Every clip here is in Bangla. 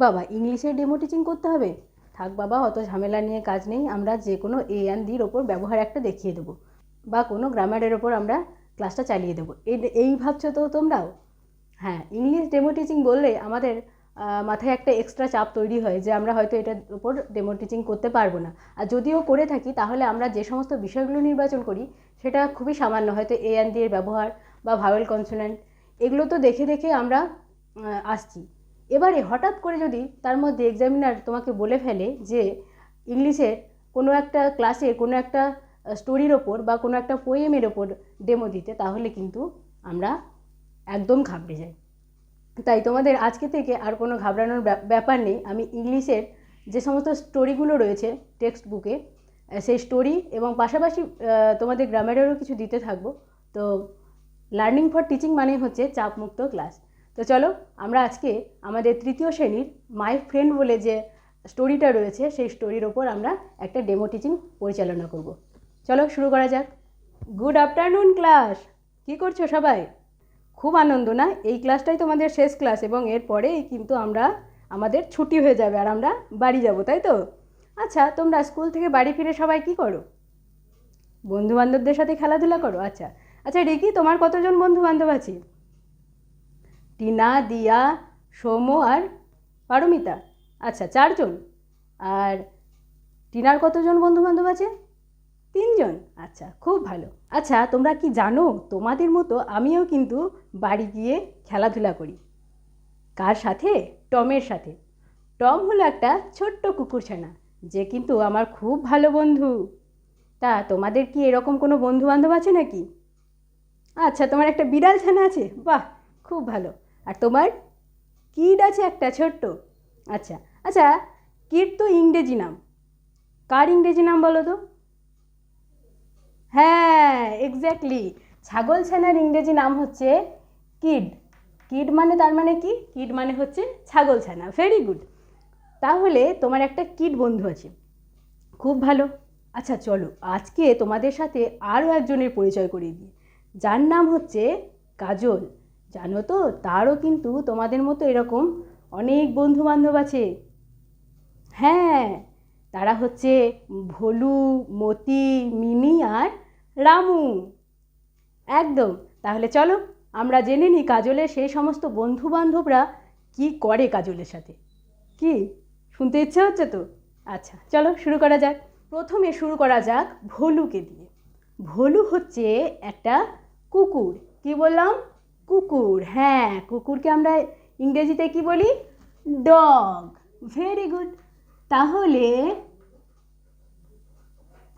বাবা, ইংলিশের ডেমো টিচিং করতে হবে? থাক বাবা, অত ঝামেলা নিয়ে কাজ নেই। আমরা যে কোনো এ অ্যান্ড দির ওপর ব্যবহার একটা দেখিয়ে দেবো, বা কোনো গ্রামারের ওপর আমরা ক্লাসটা চালিয়ে দেবো। এই ভাবছো তো তোমরাও? হ্যাঁ, ইংলিশ ডেমো টিচিং বললে আমাদের মাথায় একটা এক্সট্রা চাপ তৈরি হয় যে আমরা হয়তো এটার উপর ডেমো টিচিং করতে পারবো না। আর যদিও করে থাকি, তাহলে আমরা যে সমস্ত বিষয়গুলো নির্বাচন করি সেটা খুবই সামান্য, হয়তো এ অ্যান্ড দি এর ব্যবহার বা ভাওয়েল কনসোনেন্ট, এগুলো তো দেখে দেখে আমরা আসছি। এবারে হঠাৎ করে যদি তার মধ্যে এক্সামিনার তোমাকে বলে ফেলে যে ইংলিশের কোনো একটা ক্লাসে কোনো একটা স্টোরির ওপর বা কোনো একটা পোয়েমের ওপর ডেমো দিতে, তাহলে কিন্তু আমরা একদম ঘাবড়ে যাই। তাই তোমাদের আজকে থেকে আর কোনো ঘাবড়ানোর ব্যাপার নেই। আমি ইংলিশের যে সমস্ত স্টোরিগুলো রয়েছে টেক্সট বুকে, সেই স্টোরি এবং পাশাপাশি তোমাদের গ্রামারেরও কিছু দিতে থাকবো। তো লার্নিং ফর টিচিং মানে হচ্ছে চাপমুক্ত ক্লাস। তো চলো আমরা আজকে আমাদের তৃতীয় শ্রেণীর মাই ফ্রেন্ড বলে যে স্টোরিটা রয়েছে, সেই স্টোরির ওপর আমরা একটা ডেমো টিচিং পরিচালনা করব। চলো শুরু করা যাক। গুড আফটারনুন ক্লাস, কী করছো সবাই? খুব আনন্দ না? এই ক্লাসটাই তোমাদের শেষ ক্লাস, এবং এরপরেই কিন্তু আমাদের ছুটি হয়ে যাবে আর আমরা বাড়ি যাব, তাই তো? আচ্ছা, তোমরা স্কুল থেকে বাড়ি ফিরে সবাই কি করো? বন্ধুবান্ধবদের সাথে খেলাধুলা করো? আচ্ছা আচ্ছা, রিকি, তোমার কতজন বন্ধুবান্ধব আছে? টিনা, দিয়া, সৌম্য আর পারমিতা। আচ্ছা, 4জন। আর টিনার কতজন বন্ধুবান্ধব আছে? 3জন। আচ্ছা, খুব ভালো। আচ্ছা, তোমরা কি জানো, তোমাদের মতো আমিও কিন্তু বাড়ি গিয়ে খেলাধুলা করি। কার সাথে? টমের সাথে। টম হলো একটা ছোট্ট কুকুরছানা, যে কিন্তু আমার খুব ভালো বন্ধু। তা তোমাদের কি এরকম কোনো বন্ধু বান্ধব আছে নাকি? আচ্ছা, তোমার একটা বিড়াল ছানা আছে? বাহ, খুব ভালো। আর তোমার কিড আছে একটা ছোট্ট? আচ্ছা আচ্ছা, কিড তো ইংরেজি নাম। কার ইংরেজি নাম বলো তো? হ্যাঁ, এক্স্যাক্টলি, ছাগল ছানার ইংরেজি নাম হচ্ছে কিড। কিড মানে, তার মানে কি? কিড মানে হচ্ছে ছাগল ছানা। Very good. তাহলে তোমার একটা কিড বন্ধু আছে, খুব ভালো। আচ্ছা চলো, আজকে তোমাদের সাথে আরও একজনের পরিচয় করিয়ে দিই, যার নাম হচ্ছে কাজল। জানো তো, তারও কিন্তু তোমাদের মতো এরকম অনেক বন্ধু বান্ধব আছে। হ্যাঁ, তারা হচ্ছে ভোলু, মতি, মিনি আর রামু। একদম। তাহলে চলো আমরা জেনে নিই কাজলের সেই সমস্ত বন্ধু বান্ধবরা কী করে কাজলের সাথে। কি শুনতে ইচ্ছে হচ্ছে তো? আচ্ছা চলো শুরু করা যাক। প্রথমে শুরু করা যাক ভোলুকে দিয়ে। ভোলু হচ্ছে একটা কুকুর। কি বললাম? কুকুর। হ্যাঁ, কুকুরকে আমরা ইংরেজিতে কি বলি? ডগ। Very good. তাহলে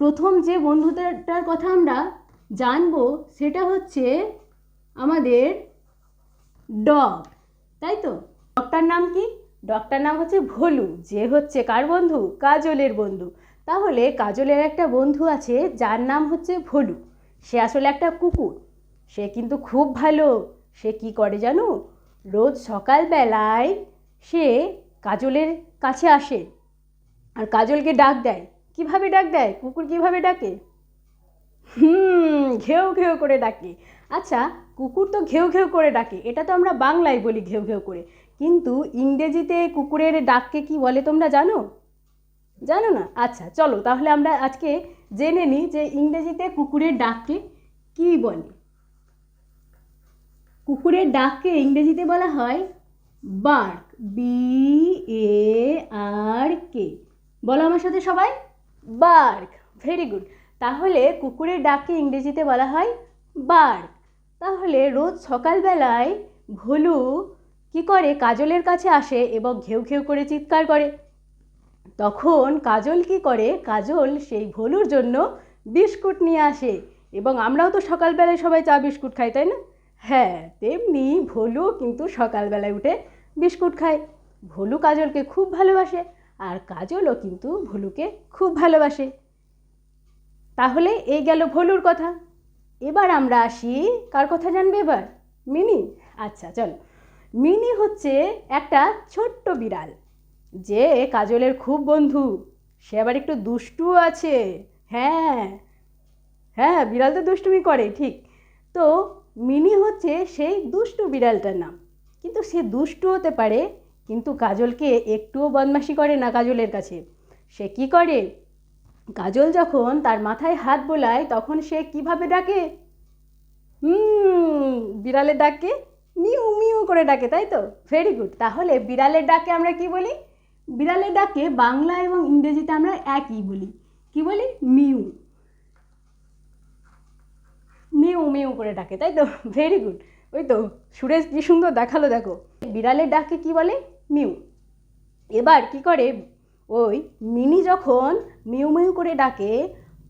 প্রথম যে বন্ধুটার কথা আমরা জানবো সেটা হচ্ছে আমাদের ডগ, তাই তো? ডগটার নাম কি? ডগটার নাম হচ্ছে ভোলু, যে হচ্ছে কার বন্ধু? কাজলের বন্ধু। তাহলে কাজলের একটা বন্ধু আছে যার নাম হচ্ছে ভোলু। সে আসলে একটা কুকুর। সে কিন্তু খুব ভালো। সে কি করে জানো? রোজ সকালবেলায় সে কাজলের কাছে আসে আর কাজলকে ডাক দেয়। কিভাবে ডাক দেয়? কুকুর কিভাবে ডাকে? ঘেউ ঘেউ করে ডাকে। আচ্ছা, কুকুর তো ঘেউ ঘেউ করে ডাকে, এটা তো আমরা বাংলায় বলি ঘেউ ঘেউ করে, কিন্তু ইংরেজিতে কুকুরের ডাককে কি বলে তোমরা জানো? জানো না? আচ্ছা চলো তাহলে আমরা আজকে জেনে নিই যে ইংরেজিতে কুকুরের ডাককে কি বলে। কুকুরের ডাককে ইংরেজিতে বলা হয় বার্ক। BARK। বলো আমার সাথে সবাই, বার্ক। Very good. তাহলে কুকুরের ডাককে ইংরেজিতে বলা হয় বার্ক। তাহলে রোজ সকালবেলায় ভোলু কি করে? কাজলের কাছে আসে এবং ঘেউ ঘেউ করে চিৎকার করে। তখন কাজল কি করে? কাজল সেই ভোলুর জন্য বিস্কুট নিয়ে আসে, এবং আমরাও তো সকালবেলায় সবাই চা বিস্কুট খাই, তাই না? হ্যাঁ, তেমনি ভোলু কিন্তু সকালবেলায় উঠে বিস্কুট খায়। ভোলু কাজলকে খুব ভালোবাসে, আর কাজলও কিন্তু ভোলুকে খুব ভালোবাসে। তাহলে এই গেল ভোলুর কথা। এবার আমরা আসি, কার কথা জানবে এবার? মিনি। আচ্ছা চলো, মিনি হচ্ছে একটা ছোট্ট বিড়াল, যে কাজলের খুব বন্ধু। সে আবার একটু দুষ্টুও আছে। হ্যাঁ হ্যাঁ, বিড়াল তো দুষ্টুমি করে, ঠিক। তো মিনি হচ্ছে সেই দুষ্টু বিড়ালটার নাম। কিন্তু সে দুষ্টু হতে পারে কিন্তু কাজলকে একটুও বদমাশি করে না কাজলের কাছে। সে কি করে, কাজল যখন তার মাথায় হাত বোলায় তখন সে কিভাবে ডাকে, বিড়ালের ডাকে মিউ মিউ করে ডাকে, তাই তো? Very good. তাহলে বিড়ালের ডাকে আমরা কি বলি? বিড়ালের ডাকে বাংলা এবং ইংরেজিতে আমরা একই বলি। কি বলি? মিউ মিউ মিউ করে ডাকে, তাই তো? Very good. ওই তো সুরেশ কি সুন্দর দেখালো, দেখো। বিড়ালের ডাকে কি বলে? মিউ। এবার কি করে, ওই মিনি যখন মিউ মিউ করে ডাকে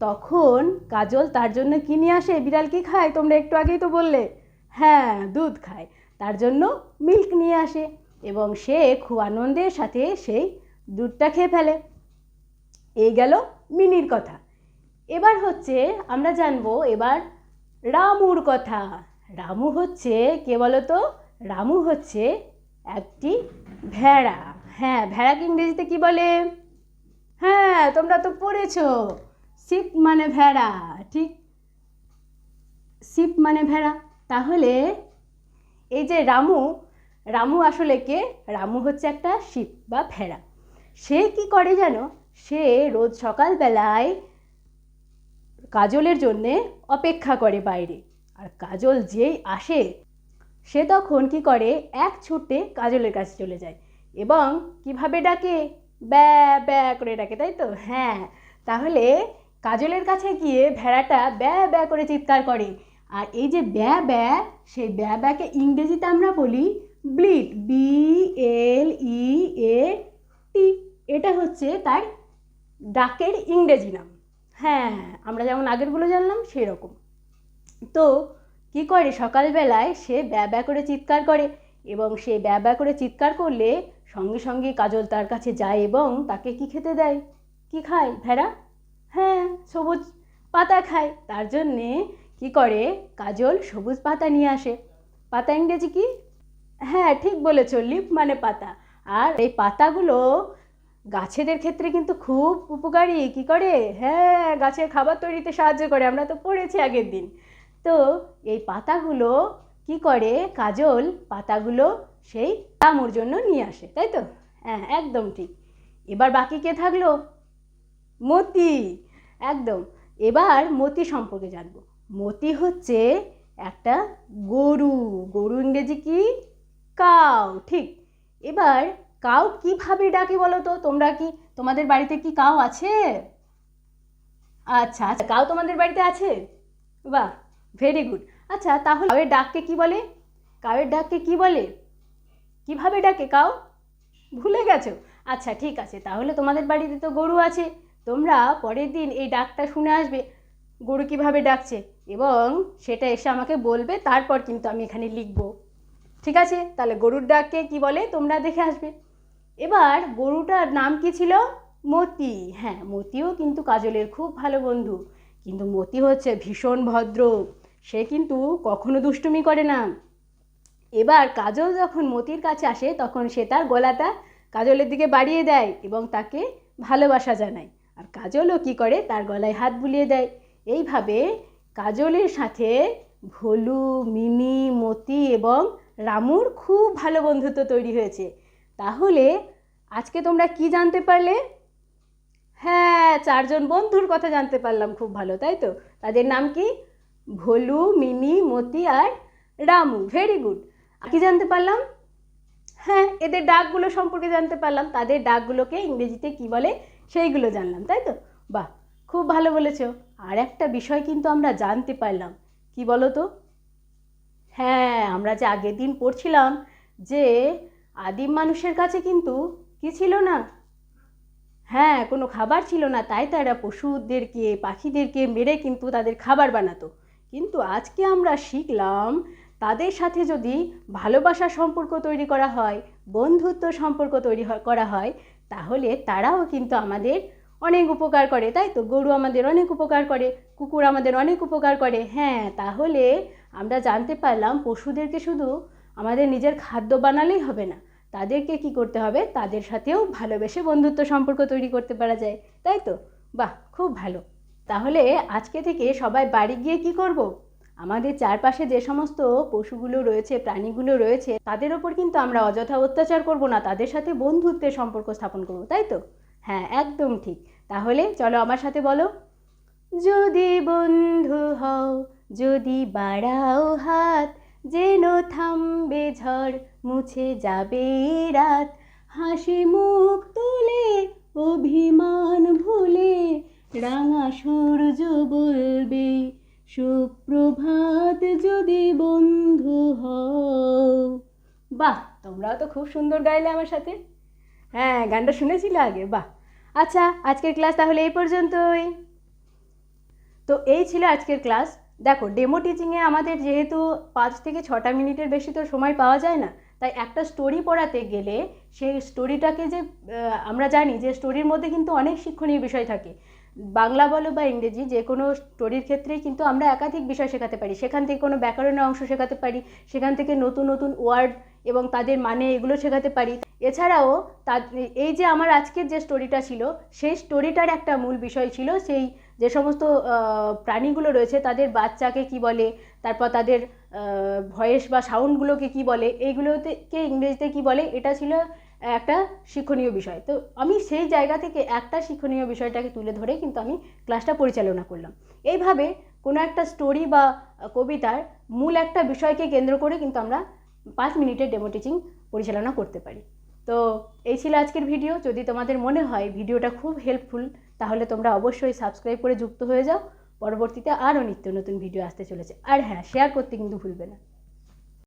তখন কাজল তার জন্য কি নিয়ে আসে? বিড়াল কি খায় তোমরা একটু আগেই তো বললে? হ্যাঁ, দুধ খায়। তার জন্য মিল্ক নিয়ে আসে এবং সে খুব আনন্দের সাথে সেই দুধটা খেয়ে ফেলে। এই গেল মিনির কথা। এবার হচ্ছে আমরা জানবো এবার রামুর কথা। রামু হচ্ছে কে বলো তো? রামু হচ্ছে একটি ভেড়া। হ্যাঁ, ভেড়াকে ইংরেজিতে কি বলে? হ্যাঁ, তোমরা তো পড়েছো, শিপ মানে ভেড়া। ঠিক, শিপ মানে ভেড়া। তাহলে এই যে রামু, রামু আসলে কে? রামু হচ্ছে একটা শিপ বা ভেড়া। সে কি করে জানো? সে রোজ সকালবেলায় কাজলের জন্যে অপেক্ষা করে বাইরে। আর কাজল যেই আসে সে তখন কি করে, এক ছুটে কাজলের কাছে চলে যায় এবং কিভাবে ডাকে? ব্যা ব্যা করে ডাকে, তাই তো? হ্যাঁ, তাহলে কাজলের কাছে গিয়ে ভেড়াটা ব্যা ব্যা করে চিৎকার করে। আর এই যে ব্যা ব্যা, সেই ব্যা ব্যাকে ইংরেজিতে আমরা বলি ব্লিট, BLEAT। এটা হচ্ছে তার ডাকের ইংরেজি নাম। হ্যাঁ, আমরা যেমন আগেরগুলো জানলাম সেই রকম। তো কি করে, সকালবেলায় সে ব্যা ব্যা করে চিৎকার করে এবং সে ব্যা ব্যা করে চিৎকার করলে সঙ্গে সঙ্গে কাজল তার কাছে যায় এবং তাকে কি খেতে দেয়? কি খায় ভেড়া? হ্যাঁ, সবুজ পাতা খায়। তার জন্যে কি করে, কাজল সবুজ পাতা নিয়ে আসে। পাতা ইংরেজি কি? হ্যাঁ, ঠিক বলেছো, লিফ মানে পাতা। আর এই পাতাগুলো গাছেদের ক্ষেত্রে কিন্তু খুব উপকারী। কি করে? হ্যাঁ, গাছের খাবার তৈরিতে সাহায্য করে, আমরা তো পড়েছি আগের দিন। তো এই পাতাগুলো কি করে, কাজল পাতাগুলো সেই রামুর জন্য নিয়ে আসে, তাই তো? হ্যাঁ, একদম ঠিক। এবার বাকি কে থাকলো? মতি। একদম। এবার মতি সম্পর্কে জানবো। মতি হচ্ছে একটা গরু। গরু ইংরেজি কি? কাউ। ঠিক। এবার কাউ কিভাবে ডাকে বলো তো? তোমরা কি, তোমাদের বাড়িতে কি কাউ আছে? আচ্ছা আচ্ছা, কাউ তোমাদের বাড়িতে আছে? বাহ, ভেরি গুড। আচ্ছা, তাহলে কাউয়ের ডাককে কি বলে? কাউয়ের ডাককে কি বলে? কিভাবে ডাকে কাউ? ভুলে গেছো? আচ্ছা ঠিক আছে, তাহলে তোমাদের বাড়িতে তো গরু আছে। তোমরা পরের দিন এই ডাকটা শুনে আসবে গরু কিভাবে ডাকছে এবং সেটা এসে আমাকে বলবে, তারপর কিন্তু আমি এখানে লিখব। ঠিক আছে? তাহলে গরুর ডাককে কি বলে তোমরা দেখে আসবে। এবার গরুটার নাম কি ছিল? মতি। হ্যাঁ, মতিও কিন্তু কাজলের খুব ভালো বন্ধু। কিন্তু মতি হচ্ছে ভীষণ ভদ্র, সে কিন্তু কখনো দুষ্টুমি করে না। এবার কাজল যখন মতির কাছে আসে তখন সে তার গলাটা কাজলের দিকে বাড়িয়ে দেয় এবং তাকে ভালোবাসা জানায়। আর কাজলও কি করে, তার গলায় হাত বুলিয়ে দেয়। এইভাবে কাজলের সাথে ভোলু, মিনি, মতি এবং রামুর খুব ভালো বন্ধুত্ব তৈরি হয়েছে। তাহলে আজকে তোমরা কি জানতে পারলে? হ্যাঁ, চারজন বন্ধুর কথা জানতে পারলাম, খুব ভালো, তাই তো? তাদের নাম কি? ভোলু, মিনি, মতি আর রামু। Very good. কি জানতে পারলাম? হ্যাঁ, এদের ডাকগুলো সম্পর্কে জানতে পারলাম, তাদের ডাকগুলোকে ইংরেজিতে কি বলে সেইগুলো জানলাম, তাই তো? বাহ, খুব ভালো বলেছো। আর একটা বিষয় কিন্তু আমরা জানতে পারলাম, কি বলো তো? হ্যাঁ, আমরা যে আগের দিন পড়ছিলাম যে আদিম মানুষের কাছে কিন্তু কি ছিল না? হ্যাঁ, কোনো খাবার ছিল না, তাই তারা পশুদেরকে, পাখিদেরকে মেরে কিন্তু তাদের খাবার বানাতো। কিন্তু আজকে আমরা শিখলাম তাদের সাথে যদি ভালোবাসার সম্পর্ক তৈরি করা হয়, বন্ধুত্ব সম্পর্ক তৈরি করা হয়, তাহলে তারাও কিন্তু আমাদের অনেক উপকার করে, তাই তো? গরু আমাদের অনেক উপকার করে, কুকুর আমাদের অনেক উপকার করে। হ্যাঁ, তাহলে আমরা জানতে পারলাম পশুদেরকে শুধু আমাদের নিজের খাদ্য বানালেই হবে না, তাদেরকে কি করতে হবে, তাদের সাথেও ভালোবেসে বন্ধুত্ব সম্পর্ক তৈরি করতে পারা যায়, তাই তো? বাহ, খুব ভালো। তাহলে আজকে থেকে সবাই বাড়ি গিয়ে কি করব? আমাদের চারপাশে যে সমস্ত পশুগুলো রয়েছে, প্রাণীগুলো রয়েছে, তাদের ওপর কিন্তু আমরা অযথা অত্যাচার করব না, তাদের সাথে বন্ধুত্বের সম্পর্ক স্থাপন করব, তাই তো? হ্যাঁ, একদম ঠিক। তাহলে চলো আমার সাথে বলো, যদি বন্ধু হও, যদি বাড়াও হাত, যেন থামবে ঝড়, মুছে যাবে রাত, হাসি মুখ তুলে অভিমান ভুলে রাঙা সূর্য বলবে সুপ্রভাত, যদি বন্ধু হও। বাহ, তোমরাও তো খুব সুন্দর গাইলে আমার সাথে। হ্যাঁ, গানটা শুনেছিলে আগে? বাহ। আচ্ছা, আজকের ক্লাস তাহলে এই পর্যন্তই। তো এই ছিল আজকের ক্লাস। দেখো, ডেমো টিচিংয়ে আমাদের যেহেতু 5 থেকে 6টা মিনিটের বেশি তো সময় পাওয়া যায় না, তাই একটা স্টোরি পড়াতে গেলে সেই স্টোরিটাকে যে আমরা জানি যে স্টোরির মধ্যে কিন্তু অনেক শিক্ষণীয় বিষয় থাকে। বাংলা বলো বা ইংরেজি, যে কোনো স্টোরির ক্ষেত্রেই কিন্তু আমরা একাধিক বিষয় শেখাতে পারি। সেখান থেকে কোনো ব্যাকরণের অংশ শেখাতে পারি, সেখান থেকে নতুন নতুন ওয়ার্ড এবং তাদের মানে এগুলো শেখাতে পারি। এছাড়াও এই যে আমার আজকের যে স্টোরিটা ছিল, সেই স্টোরিটার একটা মূল বিষয় ছিল সেই যে সমস্ত প্রাণীগুলো রয়েছে তাদের বাচ্চাকে কি বলে, তারপর তাদের ভয়েস বা সাউন্ডগুলোকে কি বলে, এইগুলোকে ইংরেজিতে কি বলে, এটা ছিল একটা শিক্ষণীয় বিষয়। তো আমি সেই জায়গা থেকে একটা শিক্ষণীয় বিষয়টাকে তুলে ধরে কিন্তু আমি ক্লাসটা পরিচালনা করলাম। এইভাবে কোনো একটা স্টোরি বা কবিতার মূল একটা বিষয়কে কেন্দ্র করে কিন্তু আমরা 5 মিনিটের ডেমো টিচিং পরিচালনা করতে পারি। তো এই ছিল আজকের ভিডিও। যদি তোমাদের মনে হয় ভিডিওটা খুব হেল্পফুল, তাহলে তোমরা অবশ্যই সাবস্ক্রাইব করে যুক্ত হয়ে যাও। পরবর্তীতে আরও নিত্য নতুন ভিডিও আসতে চলেছে। আর হ্যাঁ, শেয়ার করতে কিন্তু ভুলবে না।